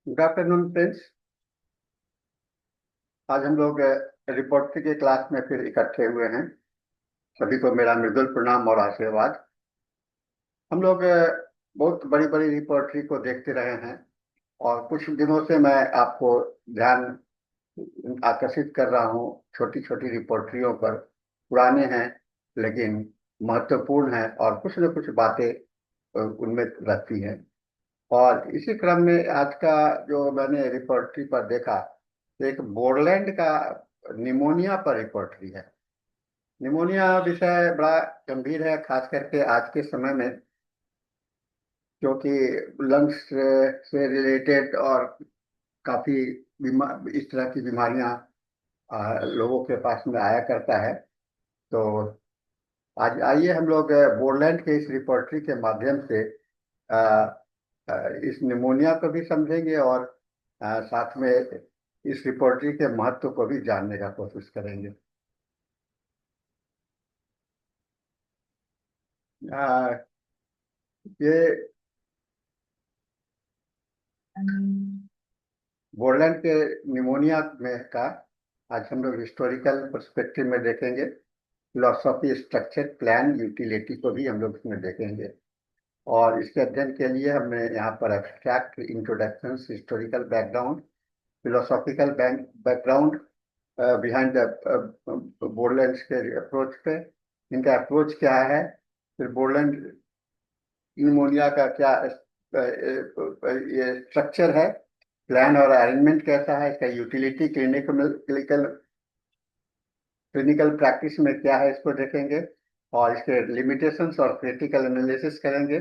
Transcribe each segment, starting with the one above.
Good afternoon friends. आज हम लोग रिपोर्टरी के क्लास में फिर इकट्ठे हुए हैं। सभी को मेरा मृदुल प्रणाम और आशीर्वाद। हम लोग बहुत बड़ी बड़ी रिपोर्टरी को देखते रहे हैं और कुछ दिनों से मैं आपको ध्यान आकर्षित कर रहा हूँ छोटी छोटी रिपोर्टरियों पर। पुराने हैं लेकिन महत्वपूर्ण है और कुछ न कुछ बातें उनमें रहती हैं। और इसी क्रम में आज का जो मैंने रिपोर्टरी पर देखा, तो एक बोरलैंड का निमोनिया पर रिपोर्टरी है। निमोनिया विषय बड़ा गंभीर है, खास करके आज के समय में, क्योंकि लंग्स से रिलेटेड और काफी इस तरह की बीमारियां लोगों के पास में आया करता है। तो आज आइए हम लोग बोरलैंड के इस रिपोर्टरी के माध्यम से अ, इस निमोनिया को भी समझेंगे और साथ में इस रिपोर्टरी के महत्व को भी जानने का कोशिश करेंगे। अ, ये बोरलैंड के निमोनिया में का आज हम लोग हिस्टोरिकल पर्सपेक्टिव में देखेंगे। फिलोसॉफी, स्ट्रक्चर, प्लान, यूटिलिटी को भी हम लोग इसमें देखेंगे। और इसके अध्ययन के लिए हमने यहाँ पर abstract, introduction, historical background, philosophical background behind the Borland के अप्रोच पे, इनका अप्रोच क्या है, फिर बोरलैंड निमोनिया का क्या ये स्ट्रक्चर है, प्लान और अरेंजमेंट कैसा है, इसका यूटिलिटी क्लिनिकल क्लिनिकल प्रैक्टिस में क्या है, इसको देखेंगे। और इसके लिमिटेशंस और क्रिटिकल एनालिसिस करेंगे।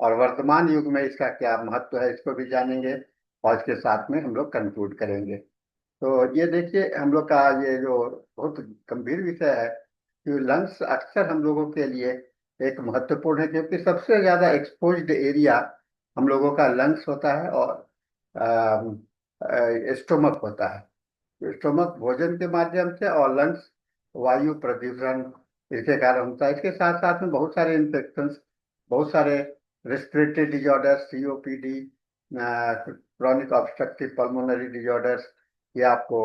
और वर्तमान युग में इसका क्या महत्व है, इसको भी जानेंगे। और इसके साथ में हम लोग कंक्लूड करेंगे। तो ये देखिए, हम लोग का ये जो बहुत गंभीर विषय है कि लंग्स अक्सर हम लोगों के लिए एक महत्वपूर्ण है, क्योंकि सबसे ज्यादा एक्सपोज्ड एरिया हम लोगों का लंग्स होता है और स्टोमक होता है। स्टोमक भोजन के माध्यम से और लंग्स वायु प्रदूषण इसके कारण होता है। इसके साथ साथ में बहुत सारे इन्फेक्शंस, बहुत सारे respiratory disorders, COPD, chronic obstructive pulmonary disorders, ये आपको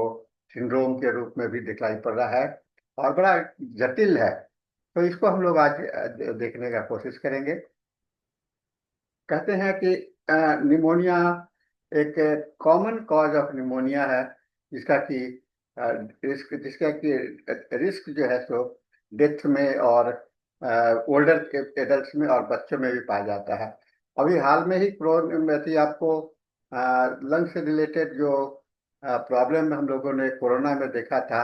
सिंड्रोम के रूप में भी दिखाई पड़ रहा है और बड़ा जटिल है। तो इसको हम लोग आज देखने का कोशिश करेंगे। कहते हैं कि निमोनिया एक कॉमन कॉज ऑफ निमोनिया है, जिसका कि रिस्क जिसका कि रिस्क जो है सो डेथ में और ओल्डर एडल्ट्स में और बच्चों में भी पाया जाता है। अभी हाल में ही कोरोना आपको लंग से रिलेटेड जो प्रॉब्लम हम लोगों ने कोरोना में देखा था,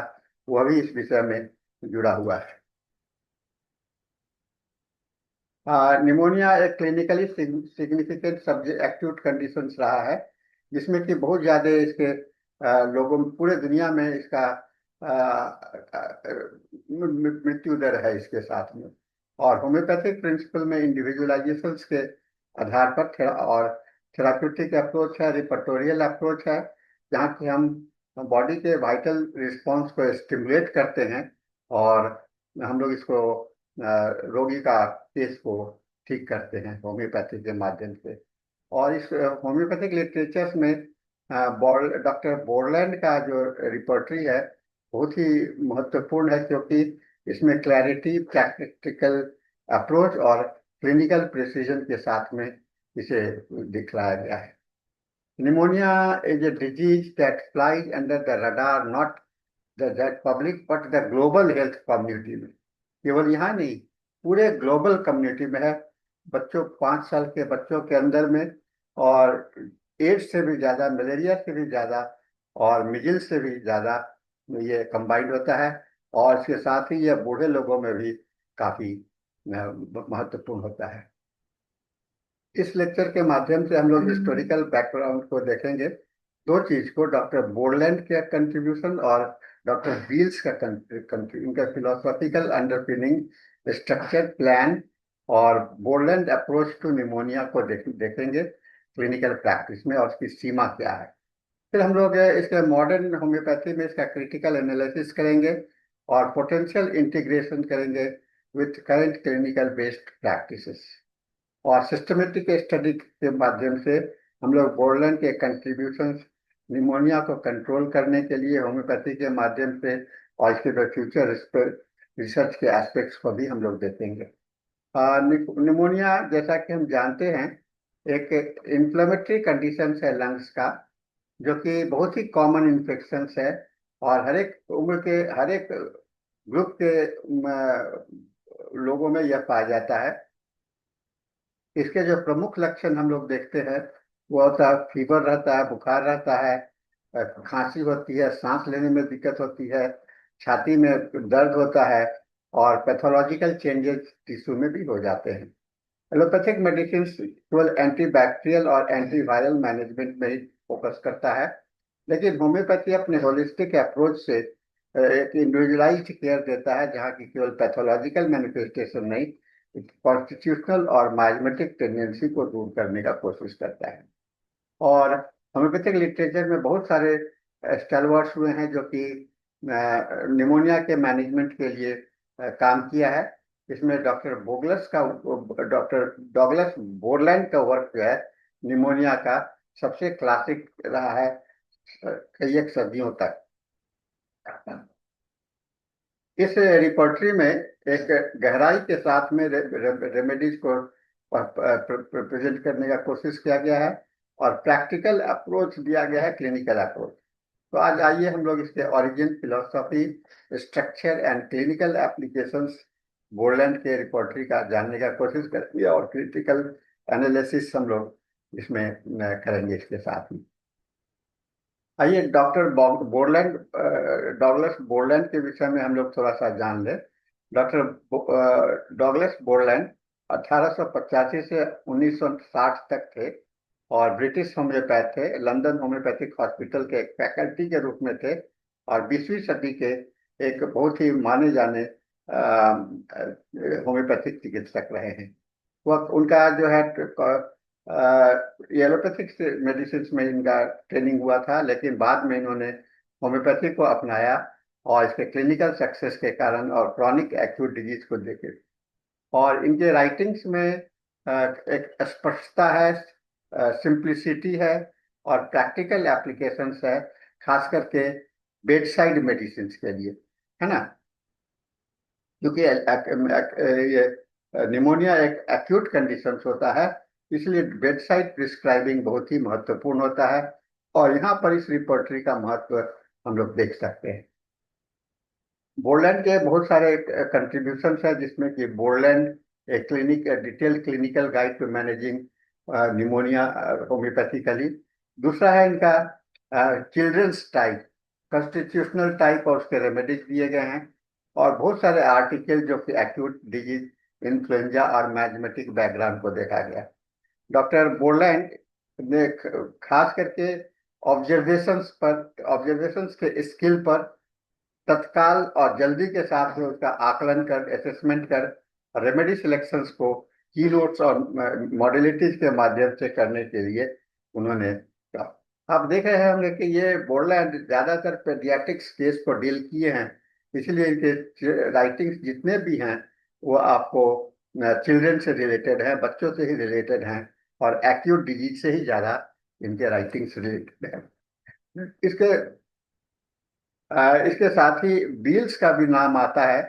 वह भी इस विषय में जुड़ा हुआ है। निमोनिया एक clinically significant subject acute condition रहा है, जिसमें कि बहुत ज्यादा इसके लोगों में पूरे दुनिया में इसका मृत्यु दर है इसके साथ में। और होम्योपैथिक प्रिंसिपल में इंडिविजुअलाइजेशंस के आधार पर और थेराप्यूटिक अप्रोच है, रिपर्टोरियल अप्रोच है, जहाँ कि हम बॉडी के वाइटल रिस्पॉन्स को स्टिमुलेट करते हैं और हम लोग इसको रोगी का केस को ठीक करते हैं होम्योपैथी के माध्यम से। और इस होम्योपैथिक लिटरेचर्स में डॉक्टर बोरलैंड का जो रिपर्टरी है बहुत ही महत्वपूर्ण है, क्योंकि इसमें क्लैरिटी, प्रैक्टिकल अप्रोच और क्लिनिकल प्रिसीजन के साथ में इसे दिखलाया गया है। Pneumonia is a disease that flies under the radar, not that public but the global health community में। केवल यहाँ नहीं, पूरे ग्लोबल कम्युनिटी में है। बच्चों, 5 साल के बच्चों के अंदर में, और एड्स से भी ज्यादा, मलेरिया से भी ज्यादा और मिजिल से भी ज्यादा ये कंबाइंड होता है। और इसके साथ ही ये बूढ़े लोगों में भी काफी महत्वपूर्ण होता है। इस लेक्चर के माध्यम से हम लोग हिस्टोरिकल बैकग्राउंड को देखेंगे। दो चीज को, डॉक्टर बोरलैंड का कंट्रीब्यूशन और डॉक्टर बील्स का उनका फिलोसॉफिकल अंडरपिनिंग, स्ट्रक्चर, प्लान और बोरलैंड अप्रोच टू निमोनिया को देखेंगे क्लिनिकल प्रैक्टिस में और उसकी सीमा क्या है। फिर हम लोग इसके मॉडर्न होम्योपैथी में इसका क्रिटिकल एनालिसिस करेंगे और पोटेंशियल इंटीग्रेशन करेंगे with current clinical based practices. और सिस्टमेटिक स्टडी के माध्यम से हम लोग बोरलैंड के कंट्रीब्यूशंस निमोनिया को कंट्रोल करने के लिए होम्योपैथी के माध्यम से और इसके फ्यूचर रिसर्च के एस्पेक्ट्स को भी हम लोग देखेंगे। निमोनिया जैसा कि हम जानते हैं एक इन्फ्लेमेटरी कंडीशन है लंग्स का, जो कि बहुत ही कॉमन इन्फेक्शन है और हर एक उम्र के हर एक ग्रुप के लोगों में यह पाया जाता है। इसके जो प्रमुख लक्षण हम लोग देखते हैं वो होता है फीवर रहता है, बुखार रहता है, खांसी होती है, सांस लेने में दिक्कत होती है, छाती में दर्द होता है और पैथोलॉजिकल चेंजेस टिश्यू में भी हो जाते हैं। एलोपैथिक मेडिसिन केवल एंटीबैक्टीरियल और एंटीवायरल मैनेजमेंट में ही फोकस करता है, लेकिन होम्योपैथी अपने होलिस्टिक अप्रोच से एक इंडिविजुअलाइज्ड केयर देता है, जहाँ की केवल पैथोलॉजिकल मैनिफेस्टेशन नहीं, कॉन्स्टिट्यूशनल और माइमेटिक टेंडेंसी को दूर करने का कोशिश करता है। और होम्योपैथिक लिटरेचर में बहुत सारे स्टैलवर्ड्स हुए हैं जो कि निमोनिया के मैनेजमेंट के लिए काम किया है। इसमें डॉक्टर डॉगलस बोरलैंड का वर्क जो है निमोनिया का सबसे क्लासिक रहा है कई एक सदियों तक। इस रिपोर्टरी में एक गहराई के साथ में रेमेडीज को प्रेजेंट करने का कोशिश किया गया है और प्रैक्टिकल अप्रोच दिया गया है, क्लिनिकल अप्रोच। तो आज आइए हम लोग इसके origin, philosophy, structure and clinical applications Borland के रिपोर्टरी का जानने का कोशिश करेंगे और क्रिटिकल एनालिसिस हम लोग इसमें करेंगे इसके साथ में। आइए डॉक्टर बोरलैंड डॉगलस बोरलैंड के विषय में हम लोग थोड़ा सा जान लें। डॉगलस बोरलैंड 1885 से 1960 तक थे और ब्रिटिश होम्योपैथ थे। लंदन होम्योपैथिक हॉस्पिटल के एक फैकल्टी के रूप में थे और 20वीं सदी के एक बहुत ही माने जाने होम्योपैथिक चिकित्सक रहे हैं। वह उनका जो है एलोपैथिक मेडिसिन में इनका ट्रेनिंग हुआ था, लेकिन बाद में इन्होंने होम्योपैथी को अपनाया और इसके क्लिनिकल सक्सेस के कारण और क्रॉनिक एक्यूट डिजीज को देखे। और इनके राइटिंग्स में एक स्पष्टता है, सिंप्लिसिटी है और प्रैक्टिकल एप्लीकेशंस है, खास करके बेड साइड मेडिसिन के लिए, है ना। क्योंकि ये निमोनिया एक एक्यूट कंडीशन होता है, इसलिए बेड साइड प्रिस्क्राइबिंग बहुत ही महत्वपूर्ण होता है और यहाँ पर इस रिपोर्टरी का महत्व हम लोग देख सकते हैं। बोरलैंड के बहुत सारे कंट्रीब्यूशंस है, जिसमें कि बोरलैंड एक detail clinical guide to managing pneumonia homoeopathically. दूसरा है इनका चिल्ड्रंस टाइप, कॉन्स्टिट्यूशनल टाइप और उसके रेमेडीज दिए गए हैं और बहुत सारे आर्टिकल जो कि एक्यूट डिजीज, इन्फ्लुएंजा और मैथमेटिक बैकग्राउंड को देखा गया। डॉक्टर बोरलैंड ने खास करके ऑब्जर्वेशंस के स्किल पर तत्काल और जल्दी के साथ में उसका आकलन कर, असेसमेंट कर, रेमेडी सिलेक्शंस को की नोट्स और मॉडलिटीज के माध्यम से करने के लिए उन्होंने कहा। आप देख रहे हैं होंगे कि ये बोरलैंड ज्यादातर पेडियाट्रिक्स केस को डील किए हैं, इसलिए इनके राइटिंग्स जितने भी हैं वो आपको चिल्ड्रन से रिलेटेड हैं, बच्चों से ही रिलेटेड हैं और एक्यूट डिजीज से ही ज्यादा इनके राइटिंग्स रिलेटेड हैं। इसके साथ ही बिल्स का भी नाम आता है,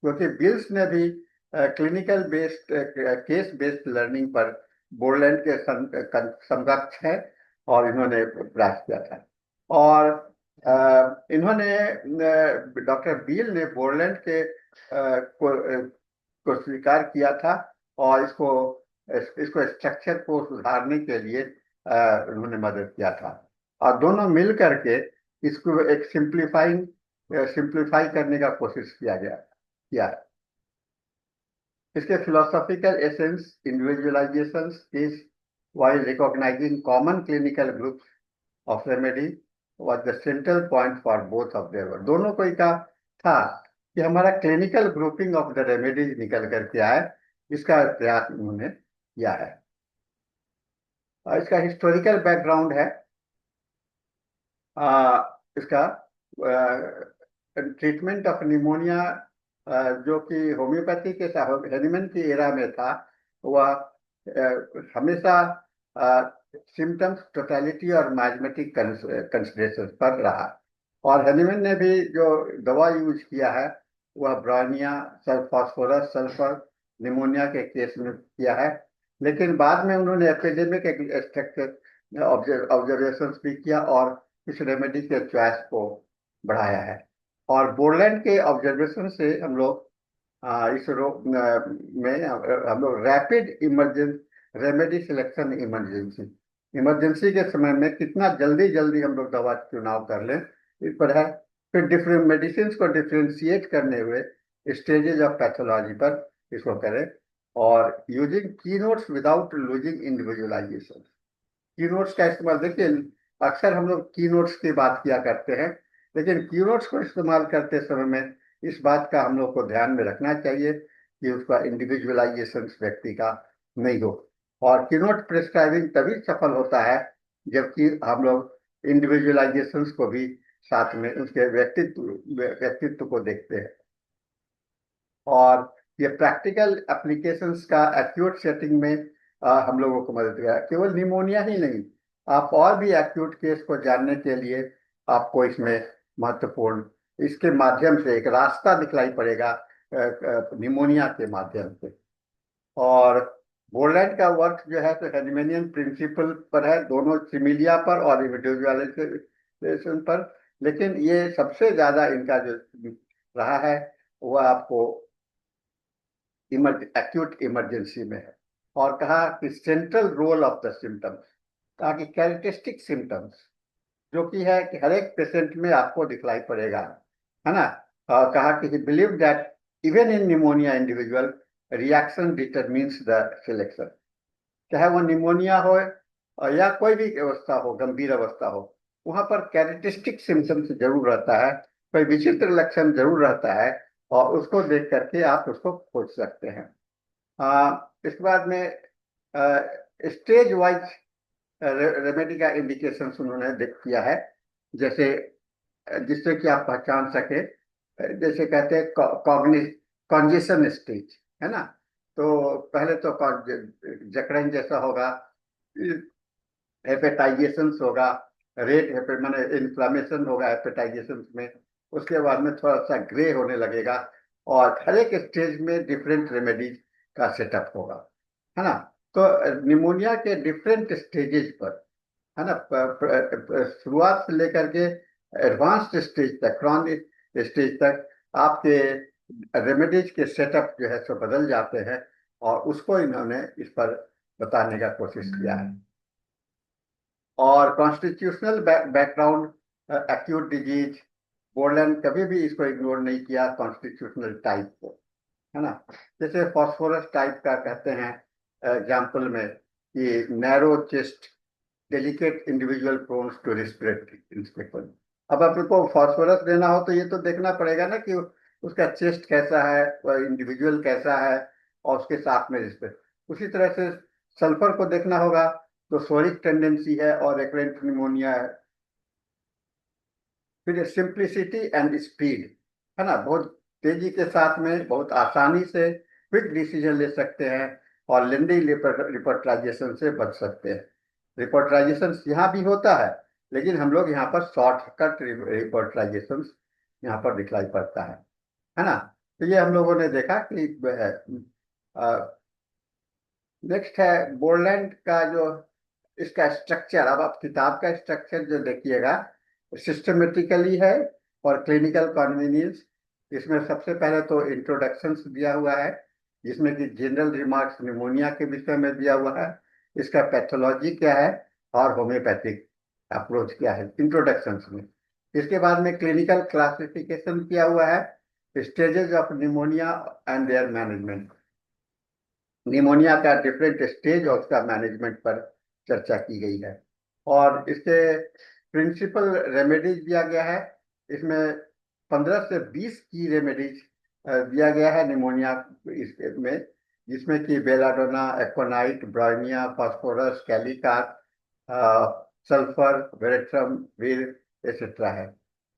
क्योंकि बिल्स ने भी clinical based case based learning पर बोरलैंड के समकक्ष है और इन्होंने प्रयास किया था। और इन्होंने डॉक्टर बील ने बोरलैंड के को स्वीकार किया था और इसको स्ट्रक्चर को सुधारने के लिए उन्होंने मदद किया था और दोनों मिल करके इसको एक सिंप्लीफाई करने का कोशिश किया। इसके philosophical essence individualisation is while recognizing common clinical groups of remedy was the central point for both of their work। दोनों को का था कि हमारा clinical grouping of the remedies निकल करके आए, इसका प्रयास उन्होंने किया है। और इसका हिस्टोरिकल बैकग्राउंड है, इसका ट्रीटमेंट ऑफ निमोनिया जो कि होम्योपैथी के हेनिमन की एरा में था, वह हमेशा सिम्टम्स टोटलिटी और मैथमेटिक कंसिडरेशन पर रहा। और हनीमैन ने भी जो दवा यूज किया है वह ब्रानिया, फास्फोरस सल्फर, निमोनिया के केस में किया है। लेकिन बाद में उन्होंने एपिडेमिक स्ट्रक्चर ऑब्जर्वेशन भी किया और इस रेमेडी के चॉइस को बढ़ाया है। और बोरलैंड के ऑब्जर्वेशन से हम लोग इस रोग में हम लोग rapid emergency remedy selection emergency emergency के समय में कितना जल्दी जल्दी हम लोग दवा चुनाव कर लें इस पर है। फिर डिफरेंट मेडिसिन को डिफ्रेंशिएट करने हुए स्टेजेज ऑफ पैथोलॉजी पर इसको करें। और यूजिंग की नोट्स विदाउट लूजिंग इंडिविजुअलाइजेशन। की नोट्स का इस्तेमाल देखिए, अक्सर हम लोग की नोट्स की बात किया करते हैं, लेकिन की नोट्स को इस्तेमाल करते समय में इस बात का हम लोग को ध्यान में रखना चाहिए कि उसका इंडिविजुअलाइजेशन व्यक्ति का नहीं हो। और की नोट प्रिस्क्राइबिंग तभी सफल होता है जबकि हम लोग इंडिविजुअलाइजेशन को भी साथ में उसके व्यक्तित्व को देखते हैं। और ये प्रैक्टिकल एप्लीकेशंस का एक्यूट सेटिंग में हम लोगों को मदद करेगा। केवल निमोनिया ही नहीं, आप और भी एक्यूट केस को जानने के लिए आपको इसमें महत्वपूर्ण इसके माध्यम से एक रास्ता दिखलाई पड़ेगा निमोनिया के माध्यम से। और बोरलैंड का वर्क जो है तो हेनिमेनियन प्रिंसिपल पर है, दोनों सिमिलिया पर और इंडिविजुअलाइजेशन पर। लेकिन ये सबसे ज्यादा इनका जो रहा है वह आपको एक्यूट इमरजेंसी में है। और कहा कि central role of the symptoms, कहा कि कैरेक्टरिस्टिक सिम्टम्स जो कि है कि हर एक पेशेंट में आपको दिखलाई पड़ेगा, है ना। कहा कि ही believe that even in pneumonia individual reaction determines the selection. चाहे वो निमोनिया हो या कोई भी अवस्था हो, गंभीर अवस्था हो, वहां पर कैरेक्टरिस्टिक सिम्टम्स जरूर रहता है, कोई विचित्र लक्षण जरूर रहता है और उसको देख करके आप उसको खोज सकते हैं। इसके बाद में स्टेज वाइज रेमेडी का इंडिकेशन उन्होंने किया है, जैसे जिससे कि आप पहचान सके। जैसे कहते हैं कॉन्जेशन स्टेज, है ना। तो पहले तो जकड़न जैसा होगा, हेपेटाइजेशन होगा, माने इन्फ्लामेशन होगा हेपेटाइजेशन में। उसके बाद में थोड़ा सा ग्रे होने लगेगा और हर एक स्टेज में डिफरेंट रेमेडीज का सेटअप होगा, है ना। तो निमोनिया के डिफरेंट स्टेजेस पर, है ना, शुरुआत से लेकर के एडवांस्ड स्टेज तक, क्रॉनिक स्टेज तक आपके रेमेडीज के सेटअप जो है सो बदल जाते हैं और उसको इन्होंने इस पर बताने का कोशिश किया है। और constitutional background acute disease, Borland कभी भी इसको इग्नोर नहीं किया कॉन्स्टिट्यूशनल टाइप को, है ना। जैसे फॉस्फोरस टाइप का कहते हैं एग्जाम्पल में कि narrow chest, delicate individual prones to respiratory infection. अब आपको फॉस्फोरस देना हो तो ये तो देखना पड़ेगा ना कि उसका चेस्ट कैसा है, वह इंडिविजुअल कैसा है और उसके साथ में रेस्पिरेट। उसी तरह से सल्फर को देखना होगा तो सोरिक टेंडेंसी है और रिकरेंट निमोनिया है। फिर सिंप्लिसिटी एंड स्पीड, है ना, बहुत तेजी के साथ में बहुत आसानी से क्विक डिसीजन ले सकते हैं और लेंदी रिपोर्टराइजेशन से बच सकते हैं। रिपोर्टराइजेशन यहाँ भी होता है लेकिन हम लोग यहाँ पर शॉर्टकट रिपोर्टराइजेशन यहाँ पर दिखलाई पड़ता है ना। तो ये हम लोगों ने देखा कि नेक्स्ट है बोरलैंड का जो इसका स्ट्रक्चर। अब आप किताब का स्ट्रक्चर जो देखिएगा सिस्टमेटिकली है और क्लिनिकल कन्वीनियंस। इसमें सबसे पहले तो इंट्रोडक्शन दिया हुआ है जिसमें कि जनरल रिमार्क्स निमोनिया के विषय में दिया हुआ है, इसका पैथोलॉजी क्या है और होम्योपैथिक अप्रोच क्या है इंट्रोडक्शन में। इसके बाद में क्लिनिकल क्लासिफिकेशन किया हुआ है, stages of pneumonia and there management, pneumonia का डिफरेंट स्टेज और उसका मैनेजमेंट पर चर्चा की गई है। और इसके प्रिंसिपल रेमेडीज दिया गया है, इसमें 15 से 20 की रेमेडीज दिया गया है निमोनिया में, जिसमें कि belladonna, aconite, bryonia, phosphorus, kali carb, sulphur, veratrum, viride etcetera है।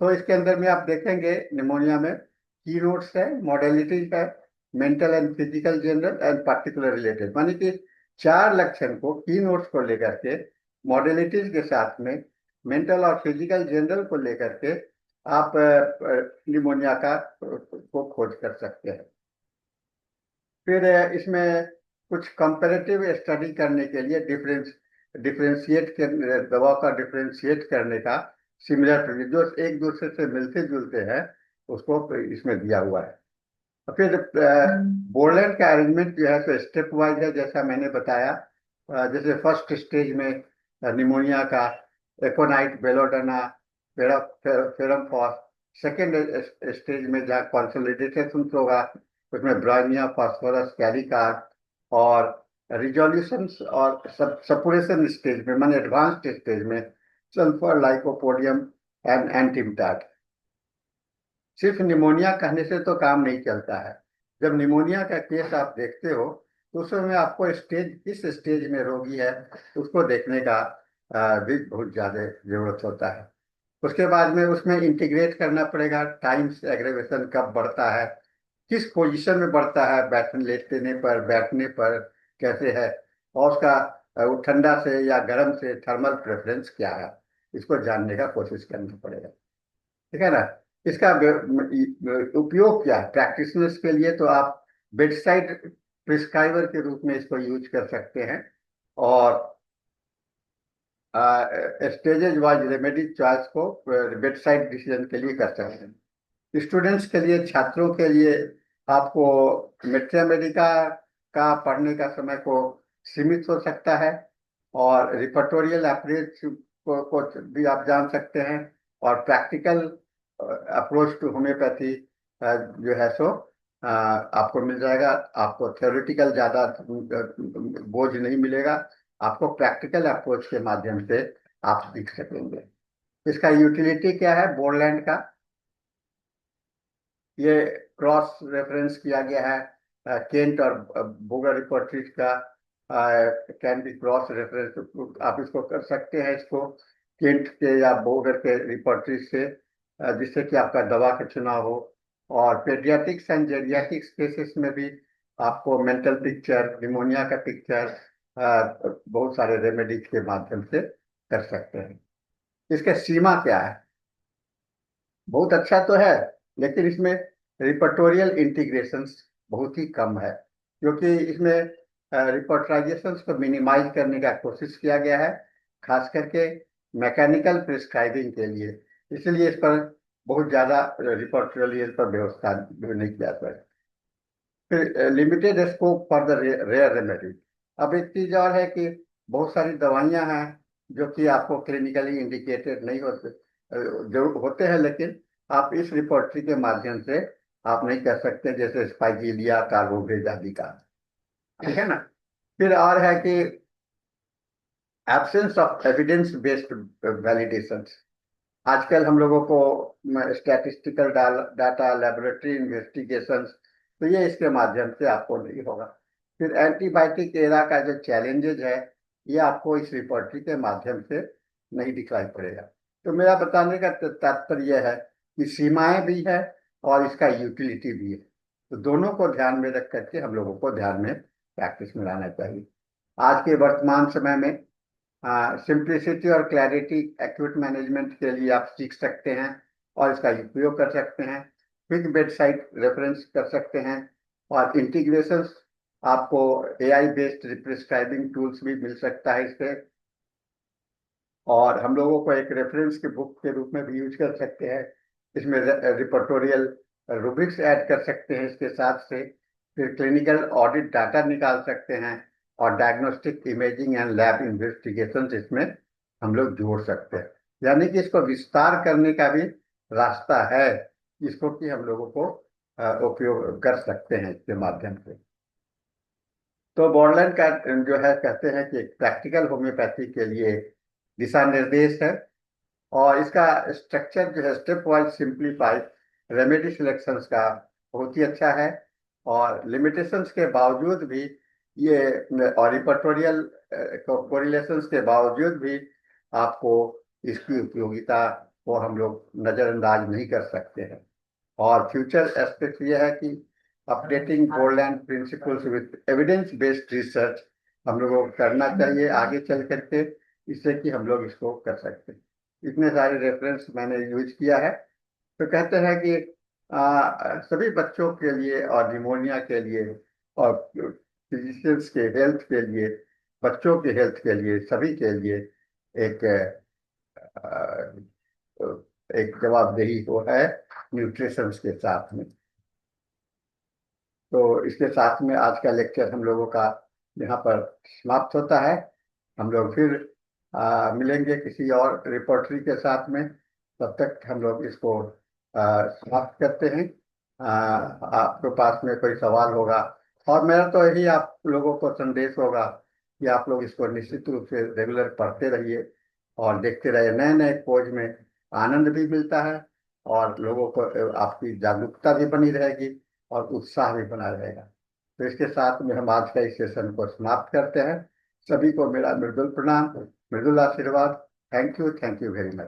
तो इसके अंदर में आप देखेंगे निमोनिया में की नोट्स है, मॉडलिटीज है, mental and physical, general and particular related, मानी कि 4 लक्षण को, की नोट्स को लेकर के, मॉडलिटीज के साथ में मेंटल और फिजिकल जनरल को लेकर के आप निमोनिया का को खोज कर सकते हैं। फिर इसमें कुछ कंपैरेटिव स्टडी करने के लिए डिफरेंशिएट के दवा का डिफरेंशिएट करने का सिमिलर जो एक दूसरे से मिलते जुलते हैं उसको इसमें दिया हुआ है। और फिर बोर्डलैंड का अरेंजमेंट जो है तो स्टेप वाइज है, जैसा मैंने बताया। जैसे फर्स्ट स्टेज में निमोनिया का एकोनाइट, बेलोडाना, फेरम फॉस। सेकेंड स्टेज में जहाँ कंसोलिडेशन होगा उसमें ब्राइनिया, फास्फोरस, कैलिकार। और रिजोल्यूशन और सपुरेशन स्टेज में, माने एडवांस्ड स्टेज में, सल्फर, लाइकोपोडियम एंड एंटीमटाट। सिर्फ निमोनिया कहने से तो काम नहीं चलता है। जब निमोनिया का केस आप देखते हो तो उस समय आपको स्टेज, किस स्टेज में रोगी है उसको देखने का भी बहुत ज्यादा जरूरत होता है। उसके बाद में उसमें इंटीग्रेट करना पड़ेगा टाइम्स एग्रेवेशन कब बढ़ता है, किस पोजीशन में बढ़ता है, बैठने लेटने पर, बैठने पर कैसे है, और उसका वो ठंडा से या गर्म से थर्मल प्रेफरेंस क्या है, इसको जानने का कोशिश करना पड़ेगा। ठीक है ना। इसका उपयोग क्या है प्रैक्टिशनर्स के लिए, तो आप बेड साइड प्रिस्क्राइबर के रूप में इसको यूज कर सकते हैं। और स्टेजेज वाइज रेमेडी चॉइस को बेड साइड डिसीजन के लिए कर सकते हैं। स्टूडेंट्स के लिए, छात्रों के लिए आपको मेट्रिया मेडिका का पढ़ने का समय को सीमित हो सकता है, और रिपर्टोरियल अप्रोच को भी आप जान सकते हैं। और प्रैक्टिकल अप्रोच टू होम्योपैथी जो है सो आपको मिल जाएगा। आपको थ्योरेटिकल ज्यादा बोझ नहीं मिलेगा, आपको प्रैक्टिकल अप्रोच के माध्यम से आप सीख सकेंगे। इसका यूटिलिटी क्या है बोर्डलैंड का, ये क्रॉस रेफरेंस किया गया है केंट और बोगर रिपोर्ट्रीज का। कैन बी क्रॉस रेफरेंस, आप इसको कर सकते हैं, इसको केंट के या बोगर के रिपोर्ट्रीज से, जिससे कि आपका दवा का चुनाव हो। और पेडियाट्रिक्स एंड जेरियाट्रिक्स केसेस में भी आपको मेंटल पिक्चर, निमोनिया का पिक्चर बहुत सारे रेमेडीज के माध्यम से कर सकते हैं। इसका सीमा क्या है, बहुत अच्छा तो है, लेकिन इसमें रिपर्टोरियल इंटीग्रेशंस बहुत ही कम है, क्योंकि इसमें रिपर्टराइजेशंस को मिनिमाइज करने का कोशिश किया गया है, खास करके मैकेनिकल प्रिस्क्राइबिंग के लिए। इसलिए इस पर बहुत ज्यादा रिपर्टोरियल पर व्यवस्था नहीं किया गया। फिर limited scope for the rare remedy. अब एक चीज और है कि बहुत सारी दवाइयां हैं जो कि आपको क्लिनिकली इंडिकेटेड नहीं होते, जरूर होते हैं, लेकिन आप इस रिपोर्टरी के माध्यम से आप नहीं कर सकते, जैसे स्पाइगिलिया, कार्बोवेज आदि का। ठीक है ना। फिर और है कि absence of evidence based validation. आजकल हम लोगों को स्टैटिस्टिकल डाटा, लेबोरेटरी इन्वेस्टिगेशन, तो ये इसके माध्यम से आपको नहीं होगा। फिर एंटीबायोटिक एरा का जो चैलेंजेज है ये आपको इस रिपोर्टरी के माध्यम से नहीं दिखाई पड़ेगा। तो मेरा बताने का तात्पर्य यह है कि सीमाएं भी है और इसका यूटिलिटी भी है, तो दोनों को ध्यान में रख करके हम लोगों को ध्यान में प्रैक्टिस में लाना चाहिए। आज के वर्तमान समय में सिंप्लिसिटी और क्लैरिटी एक्यूट मैनेजमेंट के लिए आप सीख सकते हैं और इसका उपयोग कर सकते हैं। क्विक बेड साइड रेफरेंस कर सकते हैं, और इंटीग्रेशन आपको एआई बेस्ड प्रिस्क्राइबिंग टूल्स भी मिल सकता है इससे। और हम लोगों को एक रेफरेंस की बुक के रूप में भी यूज कर सकते हैं, इसमें रिपोर्टोरियल रूब्रिक्स ऐड कर सकते हैं इसके साथ से। फिर क्लिनिकल ऑडिट डाटा निकाल सकते हैं, और diagnostic imaging and lab investigation इसमें हम लोग जोड़ सकते हैं। यानी कि इसको विस्तार करने का भी रास्ता है, इसको कि हम लोगों को उपयोग कर सकते हैं इसके माध्यम से। तो बॉर्डलैंड का जो है कहते हैं कि प्रैक्टिकल होम्योपैथी के लिए दिशा निर्देश है, और इसका स्ट्रक्चर जो है step wise simplified remedy selections का बहुत ही अच्छा है। और लिमिटेशंस के बावजूद भी ये, और रिपर्टोरियल कोरिलेशंस के बावजूद भी आपको इसकी उपयोगिता को हम लोग नजरअंदाज नहीं कर सकते हैं। और फ्यूचर एस्पेक्ट ये है कि updating Borland principles with evidence based research हम लोगों को करना चाहिए आगे चल करके, इससे कि हम लोग इसको कर सकते हैं। इतने सारे रेफरेंस मैंने यूज किया है। तो कहते हैं कि सभी बच्चों के लिए और निमोनिया के लिए और फिजिशियंस के हेल्थ के लिए, बच्चों के हेल्थ के लिए, सभी के लिए एक एक जवाबदेही वो है न्यूट्रिशन के साथ में। तो इसके साथ में आज का लेक्चर हम लोगों का यहाँ पर समाप्त होता है। हम लोग फिर मिलेंगे किसी और रिपोर्टरी के साथ में। तब तक हम लोग इसको समाप्त करते हैं। आपके पास में कोई सवाल होगा, और मेरा तो यही आप लोगों को संदेश होगा कि आप लोग इसको निश्चित रूप से रेगुलर पढ़ते रहिए और देखते रहिए। नए नए खोज में आनंद भी मिलता है और लोगों को आपकी जागरूकता भी बनी रहेगी और उत्साह भी बना रहेगा। तो इसके साथ में हम आज का इस सेशन को समाप्त करते हैं। सभी को मेरा मृदुल प्रणाम, मृदुल आशीर्वाद। Thank you very much.